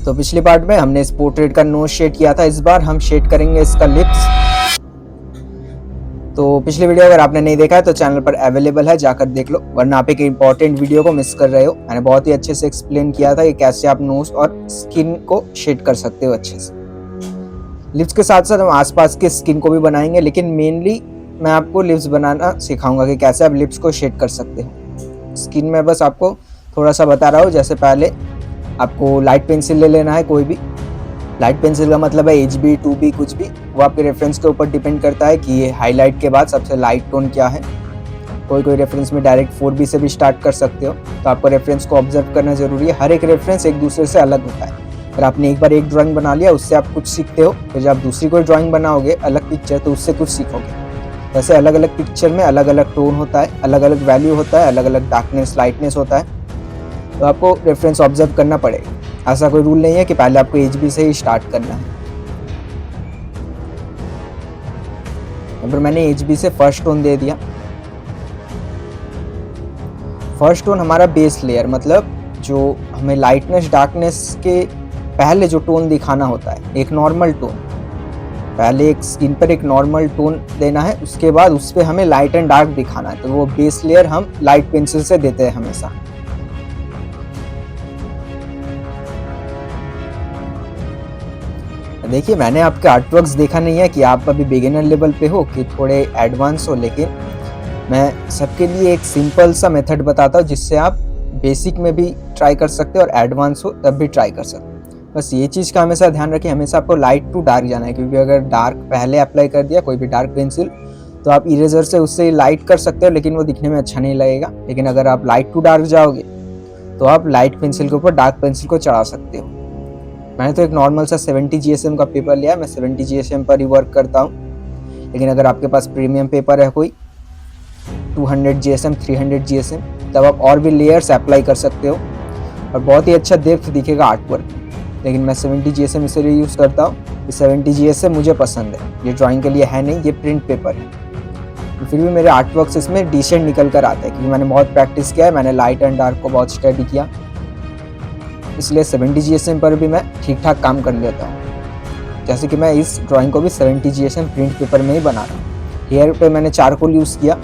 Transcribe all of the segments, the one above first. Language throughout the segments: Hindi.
तो पिछले पार्ट में हमने इस पोर्ट्रेट का नोज शेड किया था, इस बार हम शेड करेंगे इसका लिप्स। तो पिछले वीडियो अगर आपने नहीं देखा है तो चैनल पर अवेलेबल है, जाकर देख लो, वरना आप एक इम्पॉर्टेंट वीडियो को मिस कर रहे हो। मैंने बहुत ही अच्छे से एक्सप्लेन किया था कि कैसे आप नोज और स्किन को शेड कर सकते हो अच्छे से। लिप्स के साथ साथ हम आसपास के स्किन को भी बनाएंगे, लेकिन मेनली मैं आपको लिप्स बनाना सिखाऊंगा कि कैसे आप लिप्स को शेड कर सकते हो। स्किन में बस आपको थोड़ा सा बता रहा हूँ। जैसे पहले आपको लाइट पेंसिल ले लेना है, कोई भी। लाइट पेंसिल का मतलब है HB 2B कुछ भी, वो आपके रेफरेंस के ऊपर डिपेंड करता है कि ये हाईलाइट के बाद सबसे लाइट टोन क्या है। कोई रेफरेंस में डायरेक्ट 4B से भी स्टार्ट कर सकते हो। तो आपको रेफरेंस को ऑब्जर्व करना जरूरी है। हर एक रेफरेंस एक दूसरे से अलग होता है। अगर आपने एक बार एक ड्राइंग बना लिया, उससे आप कुछ सीखते हो, फिर जब आप दूसरी कोई ड्राइंग बनाओगे अलग पिक्चर, तो उससे कुछ सीखोगे। वैसे अलग अलग पिक्चर में अलग अलग टोन होता है, अलग अलग वैल्यू होता है, अलग अलग डार्कनेस लाइटनेस होता है। तो आपको रेफरेंस ऑब्जर्व करना पड़ेगा। ऐसा कोई रूल नहीं है कि पहले आपको HB से ही स्टार्ट करना है। पर मैंने HB से फर्स्ट टोन दे दिया। फर्स्ट टोन हमारा बेस लेयर, मतलब जो हमें लाइटनेस डार्कनेस के पहले जो टोन दिखाना होता है, एक नॉर्मल टोन। पहले एक स्किन पर एक नॉर्मल टोन देना है, उसके बाद उस पर हमें लाइट एंड डार्क दिखाना है। तो वो बेस लेयर हम लाइट पेंसिल से देते हैं हमेशा। देखिए, मैंने आपके आर्टवर्क्स देखा नहीं है कि आप अभी बिगिनर लेवल पे हो कि थोड़े एडवांस हो, लेकिन मैं सबके लिए एक सिंपल सा मेथड बताता हूँ जिससे आप बेसिक में भी ट्राई कर सकते हो और एडवांस हो तब भी ट्राई कर सकते हो। बस ये चीज़ का हमेशा ध्यान रखें, हमेशा आपको लाइट टू डार्क जाना है, क्योंकि अगर डार्क पहले अप्लाई कर दिया कोई भी डार्क पेंसिल, तो आप इरेजर से उससे लाइट कर सकते हो, लेकिन वो दिखने में अच्छा नहीं लगेगा। लेकिन अगर आप लाइट टू डार्क जाओगे तो आप लाइट पेंसिल के ऊपर डार्क पेंसिल को चढ़ा सकते हो। मैंने तो एक नॉर्मल सा 70 GSM का पेपर लिया, मैं 70 GSM पर ही वर्क करता हूँ। लेकिन अगर आपके पास प्रीमियम पेपर है कोई 200 GSM 300 GSM, तब आप और भी लेयर्स अप्लाई कर सकते हो और बहुत ही अच्छा डेप्थ दिखेगा आर्टवर्क। लेकिन मैं 70 GSM इसलिए यूज़ करता हूँ कि 70 GSM मुझे पसंद है। ये ड्राइंग के लिए है नहीं, ये प्रिंट पेपर है। तो फिर भी मेरे आर्टवर्क्स इसमें डिसेंट निकल कर आते हैं, क्योंकि मैंने बहुत प्रैक्टिस किया है, मैंने लाइट एंड डार्क को बहुत स्टडी किया, इसलिए 70 GSM पर भी मैं ठीक ठाक काम कर लेता हूँ। जैसे कि मैं इस ड्राइंग को भी 70 GSM प्रिंट पेपर में ही बना रहा हूँ। हेयर पे मैंने चारकोल यूज़ किया।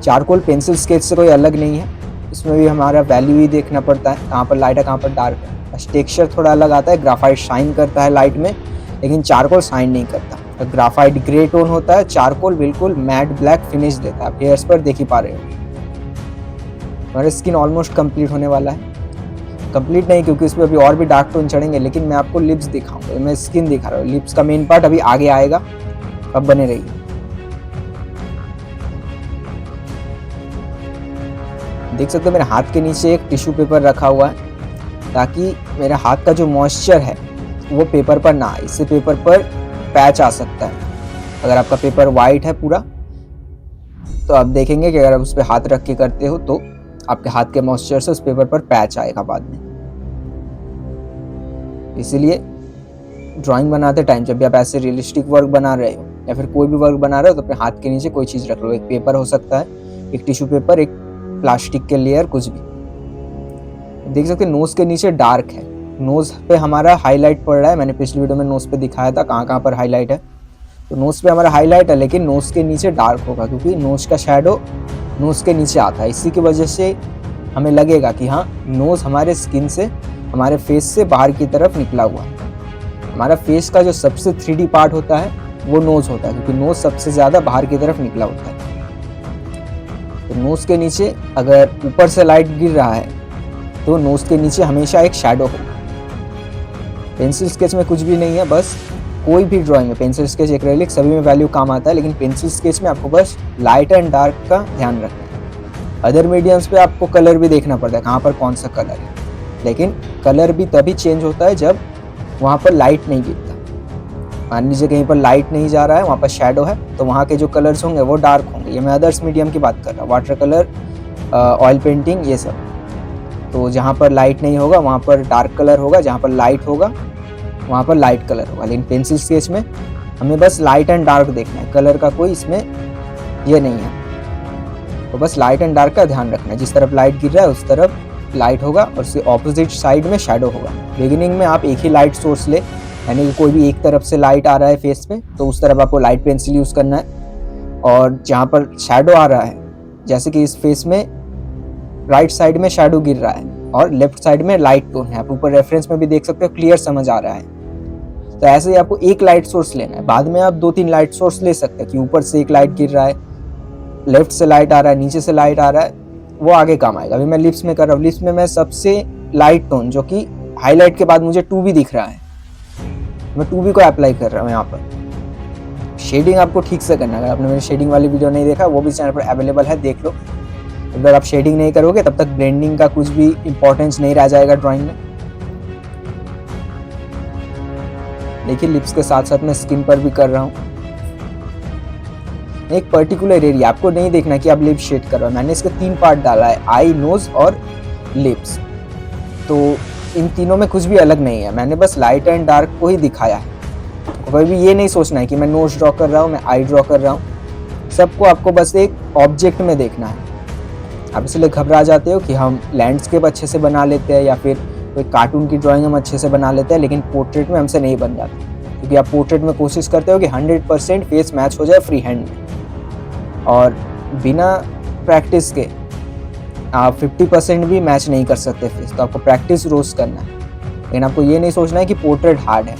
चारकोल पेंसिल स्केच से कोई अलग नहीं है, इसमें भी हमारा वैल्यू ही देखना पड़ता है, कहाँ पर लाइट है कहाँ पर डार्क है। बस टेक्सचर थोड़ा अलग आता है। ग्राफाइट शाइन करता है लाइट में, लेकिन चारकोल शाइन नहीं करता। तो ग्राफाइट ग्रे टोन होता है, चारकोल बिल्कुल मैट ब्लैक फिनिश देता है। आप हेयर्स पर देख ही पा रहे हो। हमारा स्किन ऑलमोस्ट कंप्लीट होने वाला है। कंप्लीट नहीं, क्योंकि इसमें अभी और भी डार्क टोन चढ़ेंगे, लेकिन मैं आपको लिप्स दिखाऊंगा। मैं स्किन दिखा रहा हूँ, लिप्स का मेन पार्ट अभी आगे आएगा, अब बने रहिए। देख सकते हो मेरे हाथ के नीचे एक टिश्यू पेपर रखा हुआ है, ताकि मेरे हाथ का जो मॉइस्चर है वो पेपर पर ना आए। इससे पेपर पर पैच आ सकता है। अगर आपका पेपर वाइट है पूरा, तो आप देखेंगे कि अगर आप उस पर हाथ रख के करते हो तो आपके हाथ के मॉइस्चर से उस पेपर पर पैच आएगा बाद में। इसीलिए ड्राइंग बनाते टाइम जब भी आप ऐसे रियलिस्टिक वर्क बना रहे हो या फिर कोई भी वर्क बना रहे हो, तो अपने हाथ के नीचे कोई चीज़ रख लो। एक पेपर हो सकता है, एक टिश्यू पेपर, एक प्लास्टिक के लेयर, कुछ भी। देख सकते हैं नोज के नीचे डार्क है। नोज पे हमारा हाईलाइट पड़ रहा है। मैंने पिछली वीडियो में नोज पे दिखाया था कहाँ कहाँ पर हाईलाइट है। तो नोज पे हमारा हाईलाइट है, लेकिन नोज के नीचे डार्क होगा, क्योंकि नोज का शैडो नोज के नीचे आता है। इसी की वजह से हमें लगेगा कि हाँ, नोज हमारे स्किन से, हमारे फेस से बाहर की तरफ निकला हुआ है। हमारा फेस का जो सबसे 3D पार्ट होता है वो नोज होता है, क्योंकि नोज सबसे ज़्यादा बाहर की तरफ निकला होता है। तो नोज के नीचे अगर ऊपर से लाइट गिर रहा है तो नोज के नीचे हमेशा एक शैडो होगा। पेंसिल स्केच में कुछ भी नहीं है, बस कोई भी ड्राइंग में, पेंसिल स्केच, एक्रेलिक, सभी में वैल्यू काम आता है, लेकिन पेंसिल स्केच में आपको बस लाइट एंड डार्क का ध्यान रखना है। अदर मीडियम्स पे आपको कलर भी देखना पड़ता है, कहाँ पर कौन सा कलर है। लेकिन कलर भी तभी चेंज होता है जब वहाँ पर लाइट नहीं गिरता। मान लीजिए कहीं पर लाइट नहीं जा रहा है, वहाँ पर शैडो है, तो वहाँ के जो कलर्स होंगे वो डार्क होंगे। ये मैं अदर्स मीडियम की बात कर रहा हूँ, वाटर कलर, ऑयल पेंटिंग, ये सब। तो जहाँ पर लाइट नहीं होगा वहाँ पर डार्क कलर होगा, जहाँ पर लाइट होगा वहाँ पर लाइट कलर होगा। लेकिन पेंसिल स्केच में हमें बस लाइट एंड डार्क देखना है, कलर का कोई इसमें ये नहीं है। तो बस लाइट एंड डार्क का ध्यान रखना है। जिस तरफ लाइट गिर रहा है उस तरफ लाइट होगा और उसके ऑपोजिट साइड में शैडो होगा। बिगिनिंग में आप एक ही लाइट सोर्स ले, यानी कि कोई भी एक तरफ से लाइट आ रहा है फेस पे तो उस तरफ आपको लाइट पेंसिल यूज़ करना है, और जहाँ पर शैडो आ रहा है, जैसे कि इस फेस में राइट साइड में शैडो गिर रहा है और लेफ्ट साइड में लाइट टोन है, आप ऊपर रेफरेंस में भी देख सकते हो, क्लियर समझ आ रहा है। तो ऐसे ही आपको एक लाइट सोर्स लेना है। बाद में आप 2-3 लाइट सोर्स ले सकते हैं कि ऊपर से एक लाइट गिर रहा है, लेफ्ट से लाइट आ रहा है, नीचे से लाइट आ रहा है, वो आगे काम आएगा। अभी मैं लिप्स में कर रहा हूँ, लिप्स में मैं सबसे लाइट टोन जो कि हाईलाइट के बाद मुझे 2B दिख रहा है, मैं 2B को अप्लाई कर रहा हूँ। यहाँ पर शेडिंग आपको ठीक से करना है। अगर आपने मेरी शेडिंग वाली वीडियो नहीं देखा, वो भी चैनल पर अवेलेबल है, देख लो। अगर आप शेडिंग नहीं करोगे तब तक ब्लेंडिंग का कुछ भी इंपॉर्टेंस नहीं रह जाएगा ड्राइंग में। देखिए लिप्स के साथ साथ मैं स्किन पर भी कर रहा हूँ। एक पर्टिकुलर एरिया आपको नहीं देखना कि आप लिप शेड कर रहे हो। मैंने इसके 3 पार्ट डाला है, आई, नोज और लिप्स। तो इन तीनों में कुछ भी अलग नहीं है, मैंने बस लाइट एंड डार्क को ही दिखाया है। कभी भी ये नहीं सोचना है कि मैं नोज ड्रॉ कर रहा हूँ, मैं आई ड्रॉ कर रहा हूँ। सबको आपको बस एक ऑब्जेक्ट में देखना है। आप इसलिए घबरा जाते हो कि हम लैंडस्केप अच्छे से बना लेते हैं या फिर कोई कार्टून की ड्राइंग हम अच्छे से बना लेते हैं, लेकिन पोर्ट्रेट में हमसे नहीं बन जाता, क्योंकि आप पोर्ट्रेट में कोशिश करते हो कि 100% फेस मैच हो जाए फ्री हैंड में, और बिना प्रैक्टिस के आप 50% भी मैच नहीं कर सकते फेस। तो आपको प्रैक्टिस रोज करना है, लेकिन आपको ये नहीं सोचना है कि पोर्ट्रेट हार्ड है।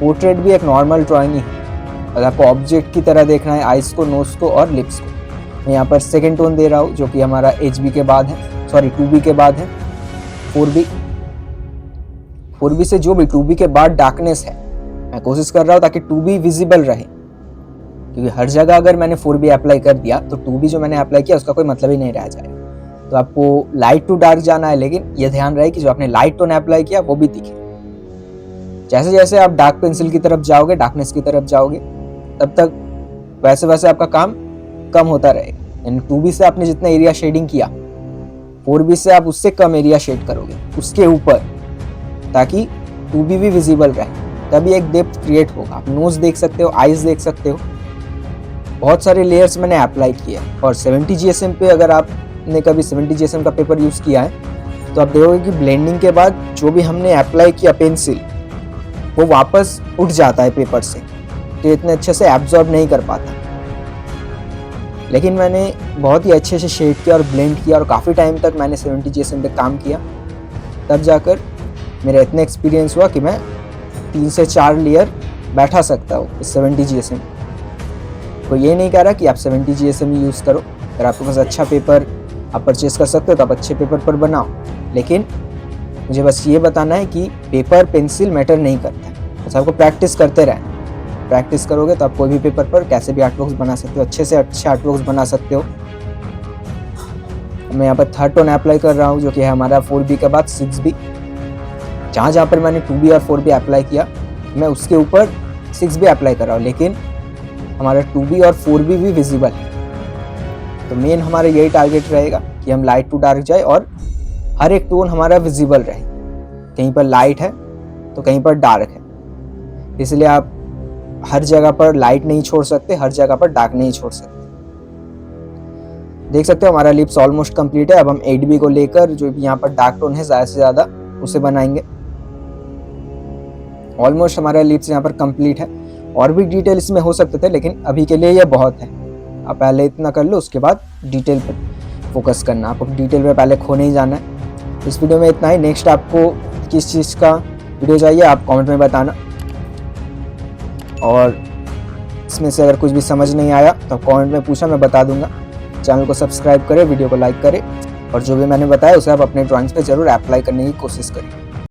पोर्ट्रेट भी एक नॉर्मल ड्राइंग ही है, अगर आपको ऑब्जेक्ट की तरह देखना है आइज को, नोज को और लिप्स को। मैं यहाँ पर सेकेंड टोन दे रहा हूँ जो कि हमारा HB के बाद है, सॉरी 2B के बाद है 4B। 4B से जो भी 2B के बाद डार्कनेस है, मैं कोशिश कर रहा हूँ ताकि 2B विजिबल रहे, क्योंकि हर जगह अगर मैंने 4B अप्लाई कर दिया तो 2B जो मैंने अप्लाई किया उसका कोई मतलब ही नहीं रह जाएगा। तो आपको लाइट टू डार्क जाना है, लेकिन यह ध्यान रहे कि जो आपने लाइट टोन अप्लाई किया वो भी दिखे। जैसे जैसे आप डार्क पेंसिल की तरफ जाओगे, डार्कनेस की तरफ जाओगे, तब तक वैसे वैसे आपका काम कम होता रहेगा। यानी 2B से आपने जितना एरिया शेडिंग किया, 4B से आप उससे कम एरिया शेड करोगे उसके ऊपर, ताकि 2B भी विजिबल रहे, तभी एक डेप्थ क्रिएट होगा। आप नोज देख सकते हो, आईज देख सकते हो, बहुत सारे लेयर्स मैंने अप्लाई किए। और 70 GSM पे अगर आपने कभी 70 GSM का पेपर यूज़ किया है तो आप देखोगे कि ब्लेंडिंग के बाद जो भी हमने अप्लाई किया पेंसिल, वो वापस उठ जाता है पेपर से, तो इतने अच्छे से एब्जॉर्ब नहीं कर पाता। लेकिन मैंने बहुत ही अच्छे से शेड किया और ब्लेंड किया, और काफ़ी टाइम तक मैंने 70 GSM पे काम किया, तब जाकर मेरा इतना एक्सपीरियंस हुआ कि मैं 3 से 4 लेयर बैठा सकता हूँ इस 70 GSM। कोई ये नहीं कह रहा कि आप 70 GSM ही यूज़ करो। अगर आपके पास अच्छा पेपर आप परचेज़ कर सकते हो तो आप अच्छे पेपर पर बनाओ, लेकिन मुझे बस ये बताना है कि पेपर पेंसिल मैटर नहीं करता है, बस आपको प्रैक्टिस करते रहना। प्रैक्टिस करोगे तो आप कोई भी पेपर पर कैसे भी आर्टवर्क्स बना सकते हो, अच्छे से अच्छे आर्टवर्क्स बना सकते हो। मैं यहाँ पर थर्ड टोन अप्लाई कर रहा हूँ जो कि है हमारा 4B के बाद 6B। जहाँ जहाँ पर मैंने 2B और 4B अप्लाई किया, मैं उसके ऊपर 6B अप्लाई कर रहा हूँ, लेकिन हमारा 2B और 4B भी विजिबल है। तो मेन हमारा यही टारगेट रहेगा कि हम लाइट टू डार्क जाए और हर एक टोन हमारा विजिबल रहे। कहीं पर लाइट है तो कहीं पर डार्क है, इसलिए आप हर जगह पर लाइट नहीं छोड़ सकते, हर जगह पर डार्क नहीं छोड़ सकते। देख सकते हो हमारा लिप्स ऑलमोस्ट कंप्लीट है। अब हम 8B को लेकर जो यहाँ पर डार्क टोन है ज़्यादा से ज़्यादा उसे बनाएंगे। ऑलमोस्ट हमारा लिप्स यहाँ पर कंप्लीट है, और भी डिटेल इसमें हो सकते थे, लेकिन अभी के लिए ये बहुत है। आप पहले इतना कर लो, उसके बाद डिटेल पे फोकस करना। आपको डिटेल पे पहले खो नहीं जाना है। इस वीडियो में इतना ही। नेक्स्ट आपको किस चीज़ का वीडियो चाहिए आप कमेंट में बताना, और इसमें से अगर कुछ भी समझ नहीं आया तो कमेंट में पूछा, मैं बता दूंगा। चैनल को सब्सक्राइब करें, वीडियो को लाइक करें, और जो भी मैंने बताया उसे आप अपने ड्राइंग्स पे ज़रूर अप्लाई करने की कोशिश करें।